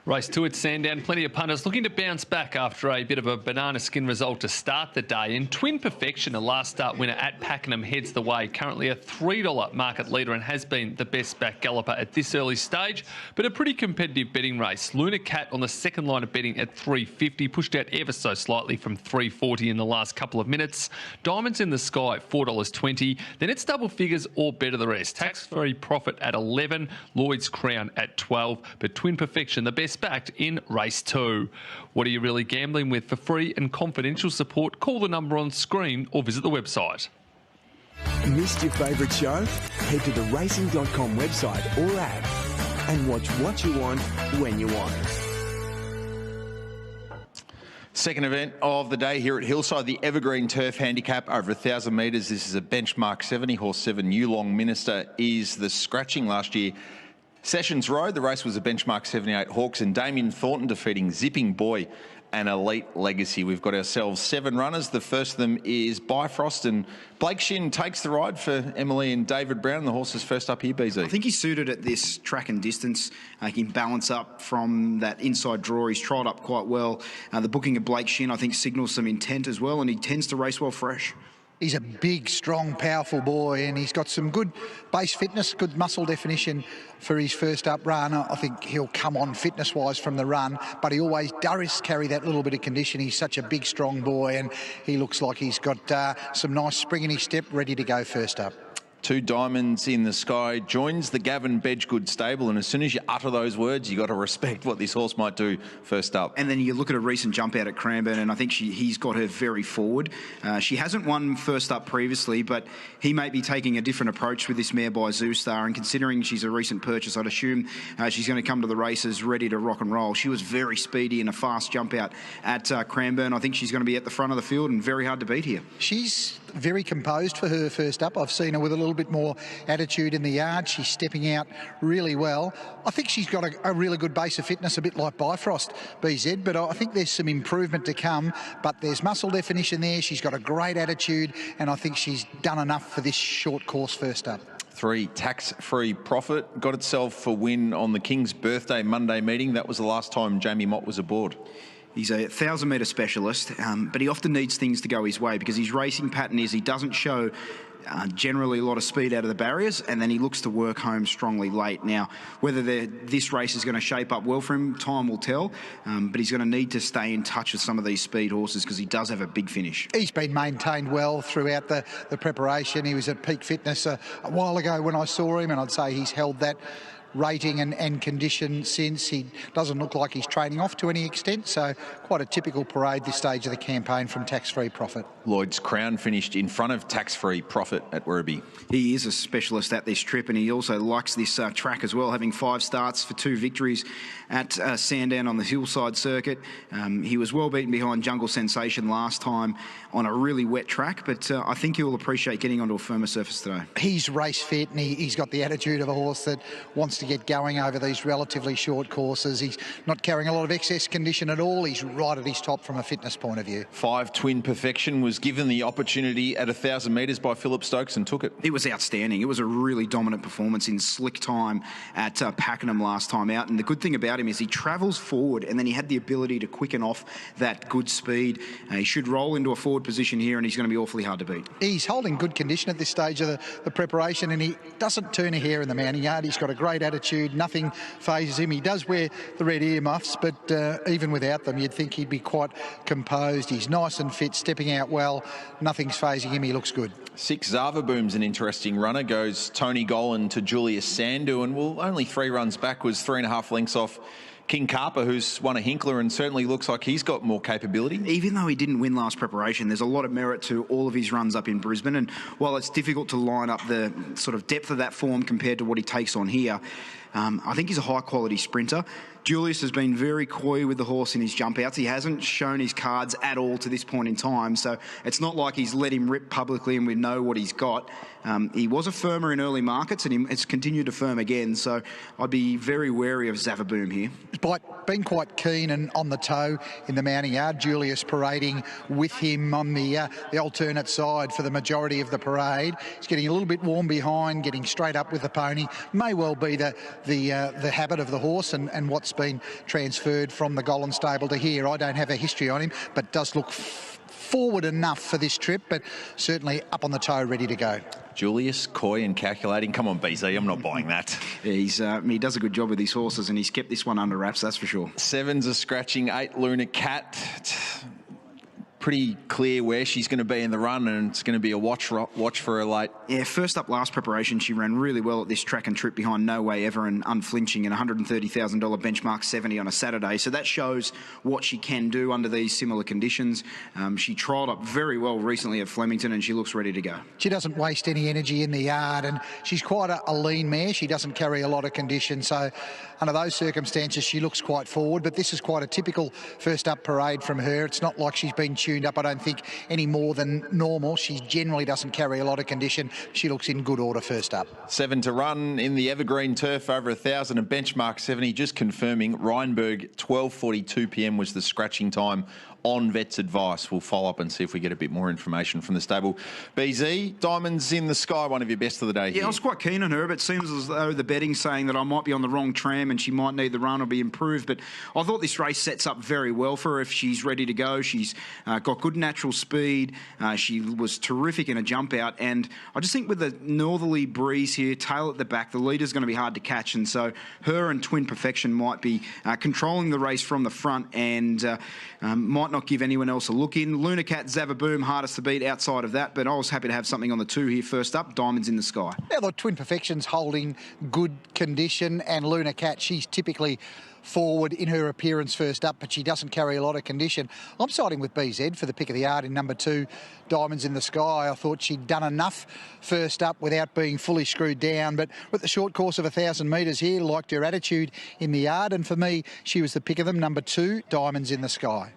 Race 2 at Sandown. Plenty of punters looking to bounce back after a bit of a banana skin result to start the day. And Twin Perfection, a last start winner at Pakenham, heads the way. Currently a $3 market leader and has been the best back galloper at this early stage. But a pretty competitive betting race. Luna Cat on the second line of betting at $3.50, pushed out ever so slightly from $3.40 in the last couple of minutes. Diamonds in the Sky at $4.20. Then it's double figures or better the rest. Tax-free profit at $11. Lloyd's Crown at $12. But Twin Perfection, the best backed in race 2. What are you really gambling with? For free and confidential support, call the number on screen or visit the website. Missed your favourite show? Head to the racing.com website or app and watch what you want when you want it. Second event of the day here at Hillside, the Evergreen Turf Handicap over 1,000 metres. This is a benchmark 70. Horse 7, Yulong Minister, is the scratching last year. Sessions Road, the race was a benchmark 78 Hawks, and Damien Thornton defeating Zipping Boy and Elite Legacy. We've got ourselves 7 runners. The first of them is Bifrost, and Blake Shin takes the ride for Emily and David Brown. The horse is first up here, BZ. I think he's suited at this track and distance. He can balance up from that inside draw. He's trialled up quite well. The booking of Blake Shin, I think, signals some intent as well, and he tends to race well fresh. He's a big, strong, powerful boy, and he's got some good base fitness, good muscle definition for his first up run. I think he'll come on fitness-wise from the run, but he always does carry that little bit of condition. He's such a big, strong boy, and he looks like he's got some nice spring in his step, ready to go first up. 2 Diamonds in the Sky joins the Gavin Bedgood stable, and as soon as you utter those words, you got to respect what this horse might do first up. And then you look at a recent jump out at Cranbourne, and I think he's got her very forward. She hasn't won first up previously, but he may be taking a different approach with this mare by Zoostar, and considering she's a recent purchase, I'd assume she's going to come to the races ready to rock and roll. She was very speedy in a fast jump out at Cranbourne. I think she's going to be at the front of the field and very hard to beat here. She's very composed for her first up. I've seen her with a little bit more attitude in the yard. She's stepping out really well. I think she's got a really good base of fitness, a bit like Bifrost, BZ, but I think there's some improvement to come, but there's muscle definition there. She's got a great attitude, and I think she's done enough for this short course first up. 3 Tax-free Profit got itself for win on the King's Birthday Monday meeting. That was the last time Jamie Mott was aboard. He's a 1,000-metre specialist, but he often needs things to go his way because his racing pattern is he doesn't show generally a lot of speed out of the barriers, and then he looks to work home strongly late. Now, whether this race is going to shape up well for him, time will tell, but he's going to need to stay in touch with some of these speed horses because he does have a big finish. He's been maintained well throughout the preparation. He was at peak fitness a while ago when I saw him, and I'd say he's held that rating and condition since. He doesn't look like he's training off to any extent, so quite a typical parade this stage of the campaign from Tax-free Profit. Lloyd's Crown finished in front of Tax-free Profit at Werribee. He is a specialist at this trip, and he also likes this track as well, having 5 starts for 2 victories at Sandown on the Hillside circuit. He was well beaten behind Jungle Sensation last time on a really wet track, but I think he'll appreciate getting onto a firmer surface today. He's race fit, and he's got the attitude of a horse that wants to get going over these relatively short courses. He's not carrying a lot of excess condition at all. He's right at his top from a fitness point of view. 5 Twin Perfection was given the opportunity at 1,000 metres by Philip Stokes and took it. It was outstanding. It was a really dominant performance in slick time at Pakenham last time out, and the good thing about him is he travels forward and then he had the ability to quicken off that good speed. He should roll into a forward position here, and he's going to be awfully hard to beat. He's holding good condition at this stage of the preparation, and he doesn't turn a hair in the mounting yard. He's got a great attitude. Nothing phases him. He does wear the red earmuffs, but even without them, you'd think he'd be quite composed. He's nice and fit, stepping out well. Nothing's phasing him. He looks good. 6 Zavaboom's an interesting runner. Goes Tony Golan to Julius Sandu, and only 3 runs back, was 3.5 lengths off King Carper, who's won a Hinkler and certainly looks like he's got more capability. Even though he didn't win last preparation, there's a lot of merit to all of his runs up in Brisbane, and while it's difficult to line up the sort of depth of that form compared to what he takes on here, I think he's a high-quality sprinter. Julius has been very coy with the horse in his jump outs. He hasn't shown his cards at all to this point in time, so it's not like he's let him rip publicly and we know what he's got. He was a firmer in early markets, and it's continued to firm again, so I'd be very wary of Zavaboom here. Despite being quite keen and on the toe in the mounting yard, Julius parading with him on the alternate side for the majority of the parade. He's getting a little bit warm behind, getting straight up with the pony. May well be the the habit of the horse and what's been transferred from the Gollan stable to here. I don't have a history on him, but does look forward enough for this trip, but certainly up on the toe, ready to go. Julius, coy and calculating. Come on, BZ, I'm not buying that. Yeah, he does a good job with his horses, and he's kept this one under wraps, that's for sure. 7's a scratching, 8 Luna Cat. Pretty clear where she's going to be in the run, and it's going to be a watch for her late. Yeah, first up last preparation, she ran really well at this track and trip behind No Way Ever and Unflinching, and $130,000 benchmark 70 on a Saturday. So that shows what she can do under these similar conditions. She trialled up very well recently at Flemington, and she looks ready to go. She doesn't waste any energy in the yard, and she's quite a lean mare. She doesn't carry a lot of condition, so under those circumstances, she looks quite forward. But this is quite a typical first up parade from her. It's not like she's been tuned up, I don't think, any more than normal. She generally doesn't carry a lot of condition. She looks in good order first up. 7 to run in the Evergreen Turf, over 1,000, a benchmark 70. Just confirming, Rheinberg, 12:42 p.m. was the scratching time on Vet's advice. We'll follow up and see if we get a bit more information from the stable. BZ, Diamonds in the Sky, one of your best of the day. Yeah, here. I was quite keen on her, but it seems as though the betting's saying that I might be on the wrong tram and she might need the run or be improved. But I thought this race sets up very well for her if she's ready to go. She's got good natural speed. She was terrific in a jump out. And I just think with the northerly breeze here, tail at the back, the leader's going to be hard to catch. And so her and Twin Perfection might be controlling the race from the front and might not give anyone else a look in. Luna Cat, Zavaboom, hardest to beat outside of that, but I was happy to have something on the 2 here first up, Diamonds in the Sky. Yeah, the Twin Perfection's holding good condition, and Luna Cat, she's typically forward in her appearance first up, but she doesn't carry a lot of condition. I'm siding with BZ for the pick of the yard in number 2, Diamonds in the Sky. I thought she'd done enough first up without being fully screwed down, but with the short course of 1,000 metres here, liked her attitude in the yard, and for me, she was the pick of them, number 2, Diamonds in the Sky.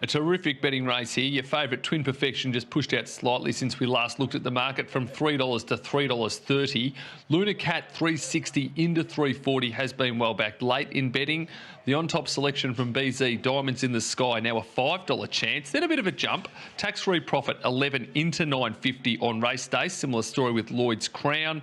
A terrific betting race here. Your favourite Twin Perfection just pushed out slightly since we last looked at the market from $3 to $3.30. Luna Cat $3.60 into $3.40 has been well backed late in betting. The on-top selection from BZ, Diamonds in the Sky, now a $5 chance. Then a bit of a jump. Tax-free profit 11 into $9.50 on race day. Similar story with Lloyd's Crown.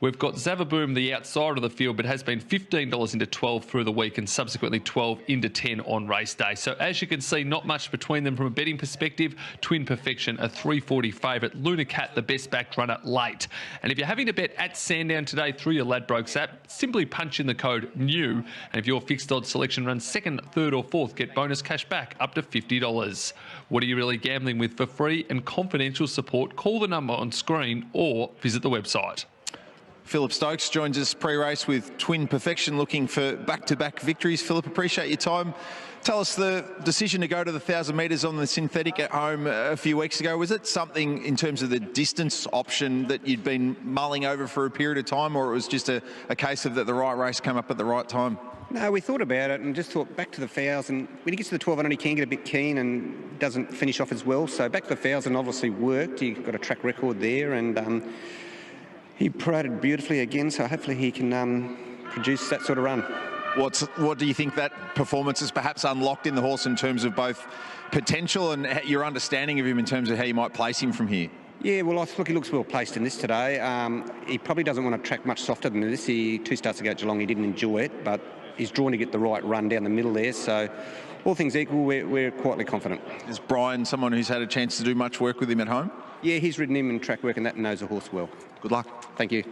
We've got Zavaboom, the outside of the field, but has been $15 into 12 through the week and subsequently 12 into 10 on race day. So as you can see, not much between them from a betting perspective. Twin Perfection, a $3.40 favourite. Luna Cat, the best backed runner late. And if you're having to bet at Sandown today through your Ladbrokes app, simply punch in the code NEW. And if your fixed odds selection runs second, third or fourth, get bonus cash back up to $50. What are you really gambling with? For free and confidential support, call the number on screen or visit the website. Philip Stokes joins us pre-race with Twin Perfection, looking for back-to-back victories. Philip, appreciate your time. Tell us the decision to go to the 1,000 metres on the synthetic at home a few weeks ago. Was it something in terms of the distance option that you'd been mulling over for a period of time, or it was just a case of that the right race came up at the right time? No, we thought about it and just thought back to the 1,000. When he gets to the 1,200, he can get a bit keen and doesn't finish off as well. So back to the 1,000 obviously worked. He got a track record there, and he paraded beautifully again, so hopefully he can produce that sort of run. What do you think that performance has perhaps unlocked in the horse in terms of both potential and your understanding of him in terms of how you might place him from here? Yeah, well, I look, he looks well placed in this today. He probably doesn't want to track much softer than this. 2 starts ago at Geelong, he didn't enjoy it, but he's drawn to get the right run down the middle there, so all things equal, we're quietly confident. Is Brian someone who's had a chance to do much work with him at home? Yeah, he's ridden him in track work and that, and knows the horse well. Good luck. Thank you.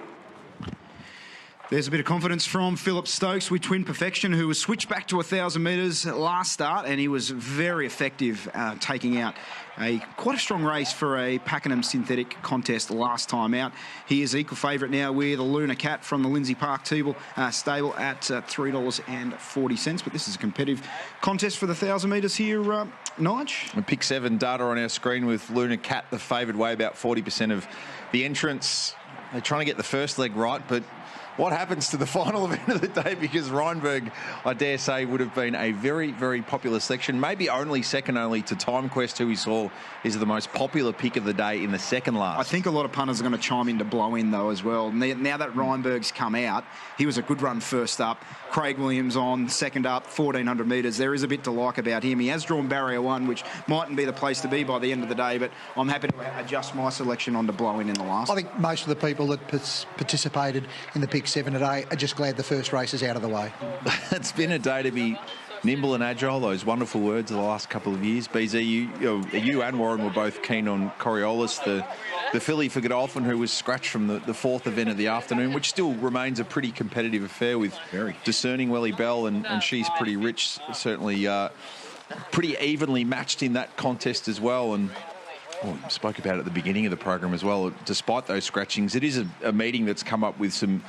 There's a bit of confidence from Philip Stokes with Twin Perfection, who was switched back to 1,000 metres last start, and he was very effective taking out quite a strong race for a Pakenham synthetic contest last time out. He is equal favourite now with a Luna Cat from the Lindsay Park stable at $3.40. But this is a competitive contest for the 1,000 metres here, Nige. And pick 7 data on our screen with Luna Cat, the favoured way, about 40% of the entrants. They're trying to get the first leg right, but what happens to the final event of the day? Because Rheinberg, I dare say, would have been a very, very popular selection. Maybe second only to Time Quest, who we saw is the most popular pick of the day in the second last. I think a lot of punters are going to chime in to blow in, though, as well. Now that Rheinberg's come out, he was a good run first up. Craig Williams on second up, 1,400 metres. There is a bit to like about him. He has drawn barrier 1, which mightn't be the place to be by the end of the day, but I'm happy to adjust my selection on to blow in the last. I think most of the people that participated in the pick next 7 today. I'm just glad the first race is out of the way. It's been a day to be nimble and agile, those wonderful words of the last couple of years. BZ, you and Warren were both keen on Coriolis, the filly for Godolphin, who was scratched from the fourth event of the afternoon, which still remains a pretty competitive affair with discerning Welly Bell, and she's pretty rich, certainly pretty evenly matched in that contest as well. And we spoke about it at the beginning of the program as well. Despite those scratchings, it is a meeting that's come up with some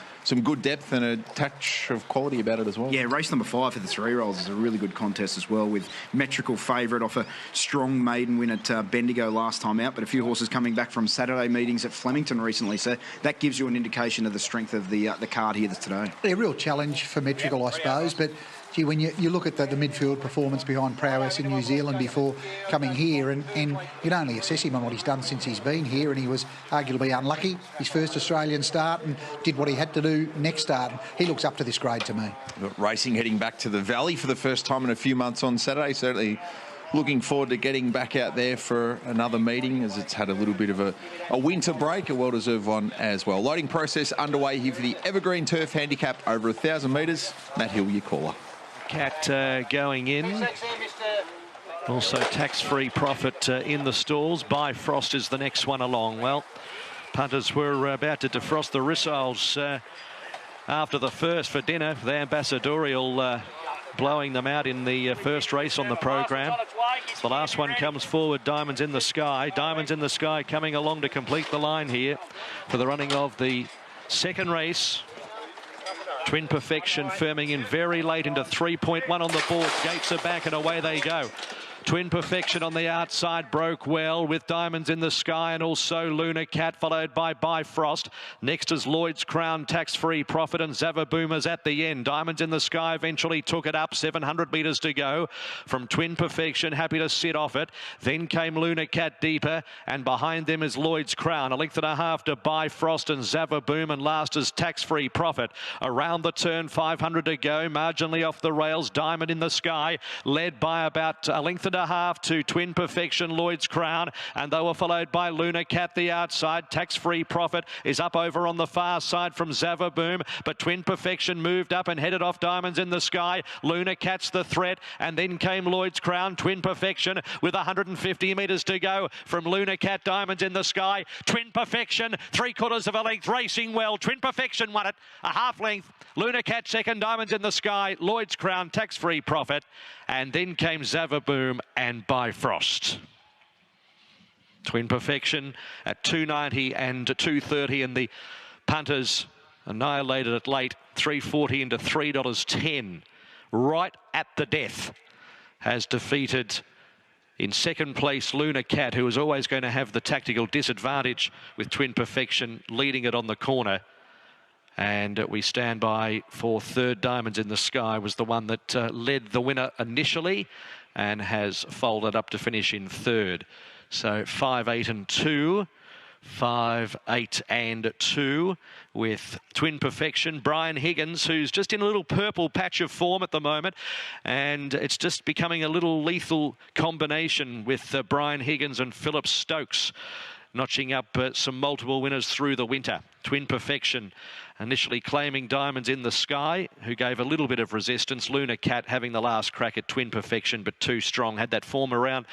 good depth and a touch of quality about it as well. Yeah, race number 5 for the 3-year-olds is a really good contest as well, with Metrical favourite off a strong maiden win at Bendigo last time out, but a few horses coming back from Saturday meetings at Flemington recently, so that gives you an indication of the strength of the card here today. A real challenge for Metrical, I suppose, but gee, when you look at the midfield performance behind Prowess in New Zealand before coming here, and you'd only assess him on what he's done since he's been here, and he was arguably unlucky his first Australian start and did what he had to do next start. He looks up to this grade to me. Racing heading back to the Valley for the first time in a few months on Saturday. Certainly looking forward to getting back out there for another meeting, as it's had a little bit of a winter break, a well-deserved one as well. Loading process underway here for the Evergreen Turf Handicap over 1,000 metres. Matt Hill, your caller. Cat going in. Also tax-free profit in the stalls. Bifrost is the next one along. Well, punters were about to defrost the Rissoles after the first for dinner. The Ambassadorial blowing them out in the first race on the program. The last one comes forward, Diamonds in the Sky. Diamonds in the Sky coming along to complete the line here for the running of the second race. Twin Perfection firming in very late into 3.1 on the board. Gates are back and away they go. Twin Perfection on the outside broke well with Diamonds in the Sky and also Luna Cat, followed by Bifrost. Next is Lloyd's Crown, Tax-Free Profit, and Zavaboomers at the end. Diamonds in the Sky eventually took it up, 700 metres to go from Twin Perfection, happy to sit off it. Then came Luna Cat deeper, and behind them is Lloyd's Crown. A length and a half to Bifrost and Zavaboom, and last is Tax-Free Profit. Around the turn, 500 to go, marginally off the rails. Diamond in the Sky, led by about a length and a half to Twin Perfection, Lloyd's Crown, and they were followed by Luna Cat the outside. Tax-Free Profit is up over on the far side from Zavaboom, but Twin Perfection moved up and headed off Diamonds in the Sky. Luna Cat's the threat, and then came Lloyd's Crown. Twin Perfection with 150 metres to go from Luna Cat, Diamonds in the Sky. Twin Perfection, 3/4 of a length, racing well. Twin Perfection won it, a half length. Luna Cat second, Diamonds in the Sky, Lloyd's Crown, Tax-Free Profit, and then came Zavaboom and Bifrost. Twin Perfection at 290 and 230, and the punters annihilated it late, 340 into $3.10. Right at the death has defeated in second place Luna Cat, who was always going to have the tactical disadvantage with Twin Perfection leading it on the corner. And we stand by for third. Diamonds in the Sky was the one that led the winner initially and has folded up to finish in third. So 5, 8 and 2. 5, 8 and 2 with Twin Perfection. Brian Higgins, who's just in a little purple patch of form at the moment, and it's just becoming a little lethal combination with Brian Higgins and Philip Stokes notching up some multiple winners through the winter. Twin Perfection initially claiming Diamonds in the Sky, who gave a little bit of resistance. Luna Cat having the last crack at Twin Perfection, but too strong. Had that form around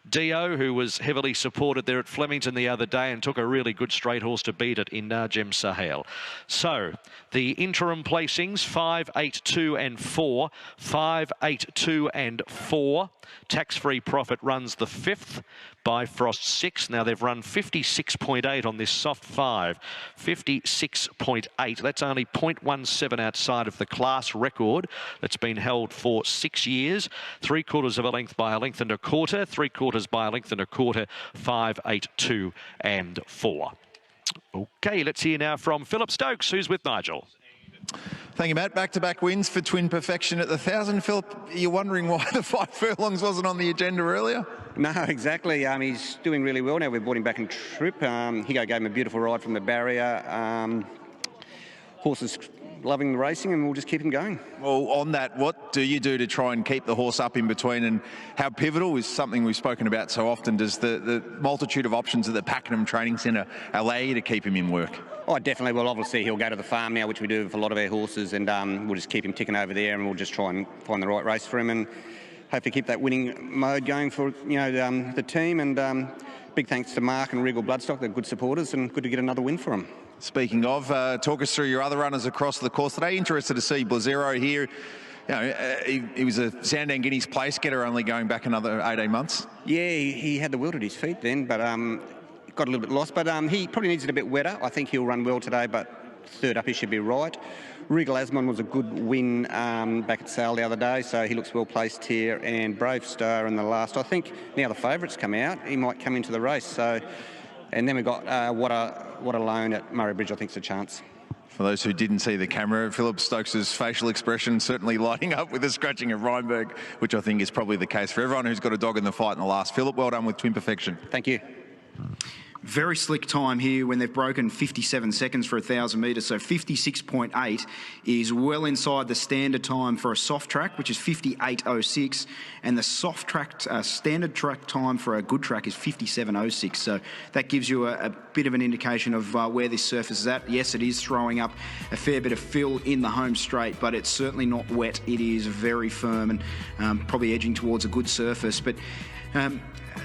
Dio, who was heavily supported there at Flemington the other day and took a really good straight horse to beat it in Najem Sahel. So the interim placings, 5, 8, 2 and 4. 5, 8, 2 and 4. Tax-Free Profit runs the 5th. Bifrost 6. Now they've run 56.8 on this soft 5. 56.8. That's only 0.17 outside of the class record that's been held for 6 years. 3/4 of a length by a length and a quarter. 3/4 by a length and a quarter. 5, 8, 2 and 4. Okay, let's hear now from Philip Stokes, who's with Nigel. Thank you, Matt. Back-to-back wins for Twin Perfection at the 1,000. Philip, you're wondering why the 5 furlongs wasn't on the agenda earlier? No, exactly. He's doing really well now. We've brought him back in trip. Higo gave him a beautiful ride from the barrier. Horses loving the racing, and we'll just keep him going. Well, on that, what do you do to try and keep the horse up in between, and how pivotal is something we've spoken about so often? Does the multitude of options at the Pakenham Training Centre allow you to keep him in work? Oh, definitely. Well, obviously he'll go to the farm now, which we do with a lot of our horses, and we'll just keep him ticking over there, and we'll just try and find the right race for him, and hopefully keep that winning mode going for the team. And big thanks to Mark and Regal Bloodstock. They're good supporters, and good to get another win for them. Speaking of, talk us through your other runners across the course today. Interested to see Blazero here. He was a Sandown Guineas place getter, only going back another 18 months. Yeah, he had the world at his feet then, but got a little bit lost. But he probably needs it a bit wetter. I think he'll run well today, but third up he should be right. Regal Asmon was a good win back at Sale the other day, so he looks well placed here. And Brave Star in the last. I think now the favourites come out, he might come into the race. So, and then we've got What a Loan at Murray Bridge, I think, is a chance. For those who didn't see the camera, Philip Stokes' facial expression certainly lighting up with the scratching of Reinberg, which I think is probably the case for everyone who's got a dog in the fight in the last. Philip, well done with Twin Perfection. Thank you. Very slick time here when they've broken 57 seconds for 1,000 metres. So 56.8 is well inside the standard time for a soft track, which is 58.06. And the soft track, standard track time for a good track is 57.06. So that gives you a bit of an indication of where this surface is at. Yes, it is throwing up a fair bit of fill in the home straight, but it's certainly not wet. It is very firm and probably edging towards a good surface. But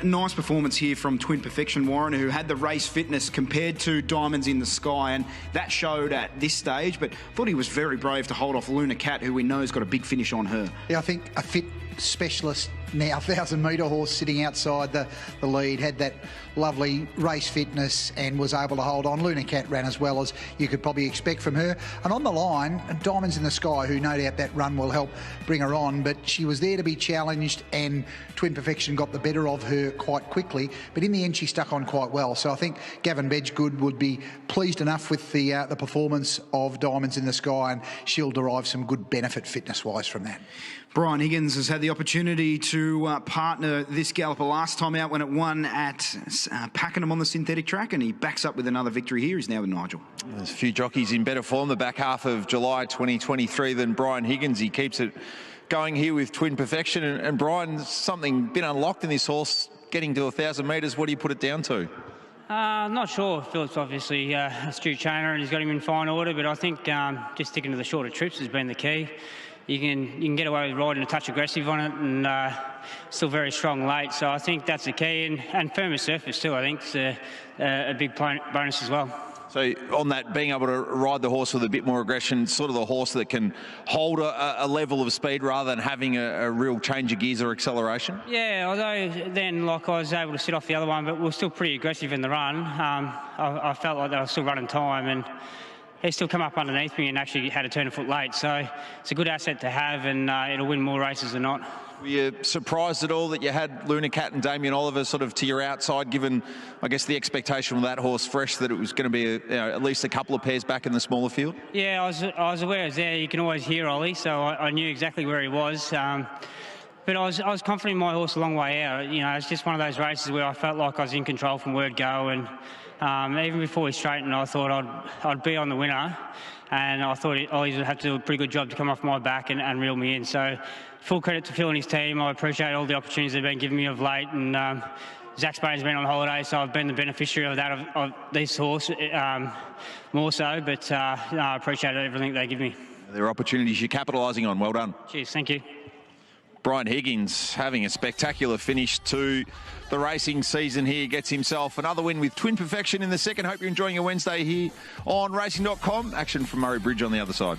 nice performance here from Twin Perfection, Warren, who had the race fitness compared to Diamonds in the Sky, and that showed at this stage, but thought he was very brave to hold off Luna Cat, who we know has got a big finish on her. Yeah, I think a fit specialist now 1,000-metre horse sitting outside the lead had that lovely race fitness and was able to hold on. Luna Cat ran as well as you could probably expect from her. And on the line, Diamonds in the Sky, who no doubt that run will help bring her on, but she was there to be challenged, and Twin Perfection got the better of her quite quickly. But in the end, she stuck on quite well. So I think Gavin Bedgegood would be pleased enough with the performance of Diamonds in the Sky, and she'll derive some good benefit fitness-wise from that. Brian Higgins has had the opportunity to partner this galloper last time out when it won at Pakenham on the synthetic track, and he backs up with another victory here. He's now with Nigel. There's a few jockeys in better form the back half of July 2023 than Brian Higgins. He keeps it going here with Twin Perfection. And Brian, something been unlocked in this horse, getting to 1,000 metres. What do you put it down to? Not sure. Philip's obviously a astute trainer and he's got him in fine order, but I think just sticking to the shorter trips has been the key. You can get away with riding a touch aggressive on it and still very strong late. So I think that's the key. And firmer surface too, I think, is a big bonus as well. So on that, being able to ride the horse with a bit more aggression, sort of the horse that can hold a level of speed rather than having a real change of gears or acceleration? Yeah, although then I was able to sit off the other one, but we were still pretty aggressive in the run. I felt like they were still running time, and he still come up underneath me and actually had to turn a foot late. So it's a good asset to have, and it'll win more races than not. Were you surprised at all that you had Luna Cat and Damien Oliver sort of to your outside, given, I guess, the expectation of that horse fresh that it was going to be at least a couple of pairs back in the smaller field? Yeah, I was aware it was there. You can always hear Ollie, so I knew exactly where he was. But I was confident in my horse a long way out. You know, it's just one of those races where I felt like I was in control from word go, and even before he straightened, I thought I'd be on the winner, and I thought Ollie would have to do a pretty good job to come off my back and reel me in. So full credit to Phil and his team. I appreciate all the opportunities they've been giving me of late, and Zach Spain's been on holiday, so I've been the beneficiary of that, of this horse more so, but I appreciate everything they give me. There are opportunities you're capitalising on. Well done. Cheers, thank you. Brian Higgins having a spectacular finish to the racing season here. Gets himself another win with Twin Perfection in the second. Hope you're enjoying your Wednesday here on Racing.com. Action from Murray Bridge on the other side.